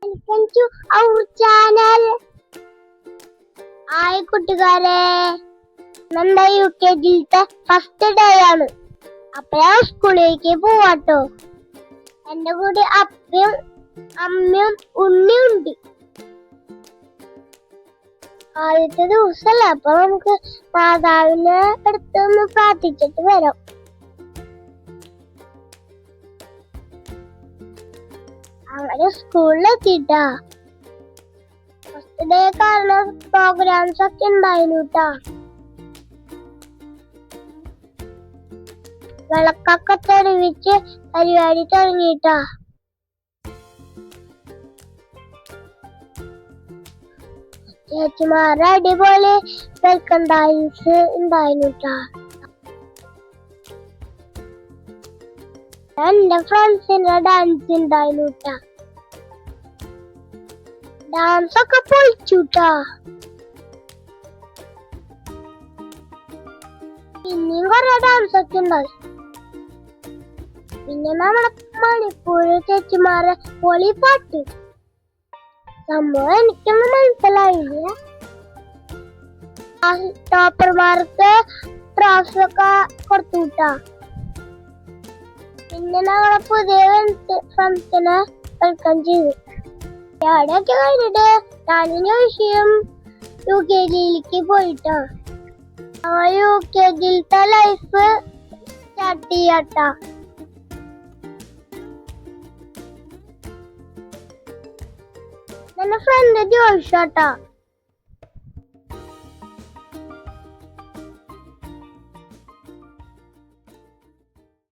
Welcome to our channel. Hi കൂട്ടുകാരെ, നമ്മുടെ UKGയിലത്തെ first day ആണ്. അപ്പൊ ഞാൻ സ്കൂളിലേക്ക് പോവാട്ടോ. എന്റെ കൂടെ അപ്പയും അമ്മയും ഉണ്ണിയുണ്ട്. ആദ്യത്തെ ദിവസമല്ല, അപ്പൊ നമുക്ക് മാതാവിനെ അടുത്തൊന്ന് പ്രാർത്ഥിച്ചിട്ട് വരാം. അങ്ങനെ സ്കൂളിലെത്തിട്ടാ. ഫസ്റ്റ് ഡേ കാരണം പ്രോഗ്രാംസ് ഒക്കെ ഉണ്ടായിരുന്നു. വിളക്കൊക്കെ തെളിവിച്ച് പരിപാടി തുടങ്ങിട്ടാ. ചേച്ചിമാരുടെ അടിപൊളി വെൽക്കം ഡാൻസ് ഉണ്ടായിരുന്നു. എന്റെ ഫ്രണ്ട്സിന്റെ ഡാൻസ് ഉണ്ടായിരുന്നു. ഡാൻസ് ഒക്കെ പൊളിച്ചുട്ടാ. പിന്നെയും കൊറേ ഡാൻസ് ഒക്കെ ഉണ്ടായി. പിന്നെ നമ്മുടെ മണിപ്പൂര് ചേച്ചിമാരെ പൊളി പാട്ട്. സംഭവം എനിക്കൊന്നും മനസ്സിലായില്ല. ടോപ്പർമാർക്ക് ട്രോഫി ഒക്കെ കൊടുത്തുട്ടാ. പിന്നെ ഞങ്ങളെ പുതിയ ഫ്രണ്ട്സിനെ വെൽക്കം ചെയ്തു. അവിടെയൊക്കെ കഴിഞ്ഞിട്ട് ഞാനും വിഷയം UKGയിലേക്ക് പോയിട്ടാ. UKGയിലത്തെ ലൈഫ് സ്റ്റാർട്ട് ചെയ്യാട്ടാ. എന്റെ ഫ്രണ്ട് ചോദിച്ചാട്ടാ,